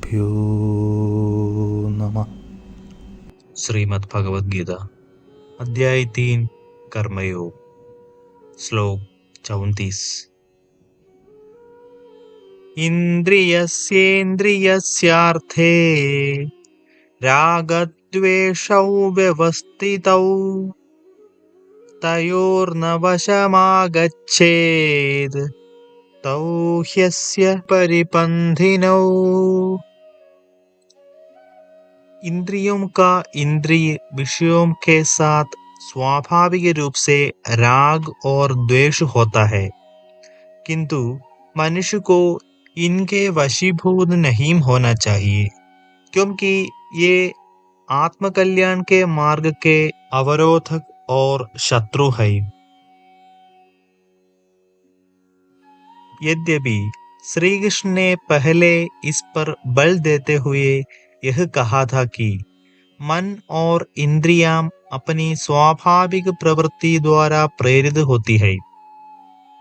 गुरुभ्यो नमः। श्रीमद् भगवद गीता अध्याय 3 कर्मयोग श्लोक 34। इंद्रियस्येन्द्रियस्यार्थे रागद्वेषौ व्यवस्थितौ तयोर्न वशमागच्छेत् तौ ह्यस्य परिपन्थिनौ। इंद्रियों का इंद्रिय विषयों के साथ स्वाभाविक रूप से राग और द्वेष होता है, किंतु मनुष्य को इनके वशीभूत नहीं होना चाहिए, क्योंकि ये आत्मकल्याण के मार्ग के अवरोधक और शत्रु है। यद्यपि श्री कृष्ण ने पहले इस पर बल देते हुए यह कहा था कि मन और इंद्रियां अपनी स्वाभाविक प्रवृत्ति द्वारा प्रेरित होती है,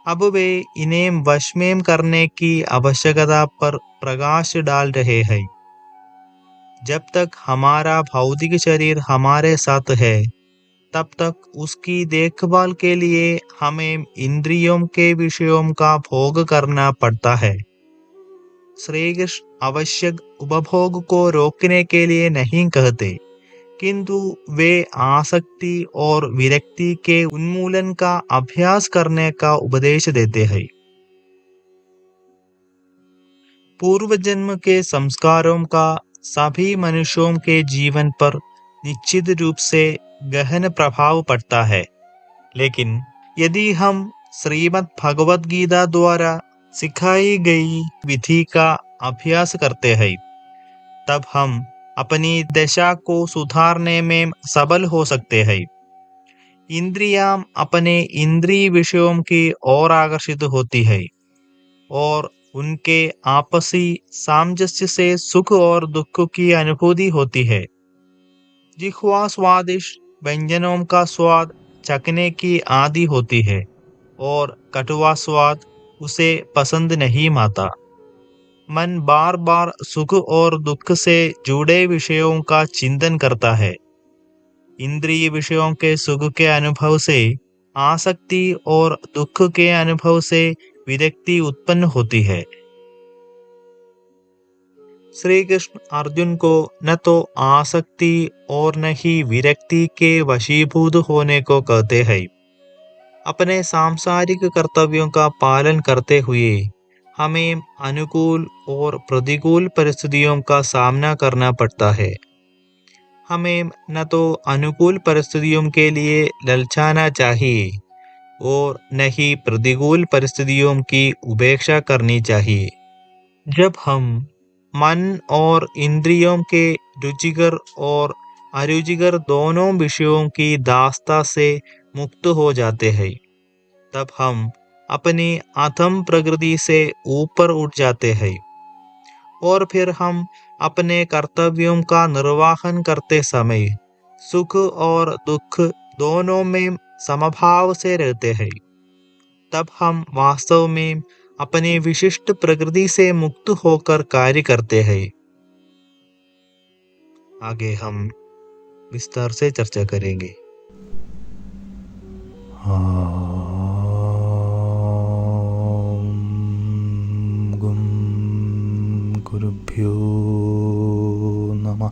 अब वे इन्हें वश में करने की आवश्यकता पर प्रकाश डाल रहे हैं। जब तक हमारा भौतिक शरीर हमारे साथ है, तब तक उसकी देखभाल के लिए हमें इंद्रियों के विषयों का भोग करना पड़ता है। श्री कृष्ण आवश्यक उपभोग को रोकने के लिए नहीं कहते, किंतु वे आसक्ति और विरक्ति के उन्मूलन का अभ्यास करने का उपदेश देते हैं। पूर्व जन्म के संस्कारों का सभी मनुष्यों के जीवन पर निश्चित रूप से गहन प्रभाव पड़ता है, लेकिन यदि हम श्रीमद् भगवद गीता द्वारा सिखाई गई विधि का अभ्यास करते हैं, तब हम अपनी दशा को सुधारने में सबल हो सकते हैं। इंद्रियां अपने इंद्रिय विषयों की ओर आकर्षित होती है और उनके आपसी सामंजस्य से सुख और दुख की अनुभूति होती है। जिह्वा स्वादिष्ट व्यंजनों का स्वाद चखने की आदि होती है और कटुआ स्वाद उसे पसंद नहीं आता। मन बार बार सुख और दुख से जुड़े विषयों का चिंतन करता है। इंद्रिय विषयों के सुख के अनुभव से आसक्ति और दुख के अनुभव से विरक्ति उत्पन्न होती है। श्री कृष्ण अर्जुन को न तो आसक्ति और न ही विरक्ति के वशीभूत होने को कहते हैं। अपने सांसारिक कर्तव्यों का पालन करते हुए हमें अनुकूल और प्रतिकूल परिस्थितियों का सामना करना पड़ता है। हमें न तो अनुकूल परिस्थितियों के लिए ललचाना चाहिए और न ही प्रतिकूल परिस्थितियों की उपेक्षा करनी चाहिए। जब हम मन और इंद्रियों के रुचिकर और अरुचिकर दोनों विषयों की दास्ता से मुक्त हो जाते हैं, तब हम अपनी अधम प्रकृति से ऊपर उठ जाते हैं और फिर हम अपने कर्तव्यों का निर्वहन करते समय सुख और दुख दोनों में समभाव से रहते हैं। तब हम वास्तव में अपनी विशिष्ट प्रकृति से मुक्त होकर कार्य करते हैं। आगे हम विस्तार से चर्चा करेंगे। गुरुभ्यो नमः।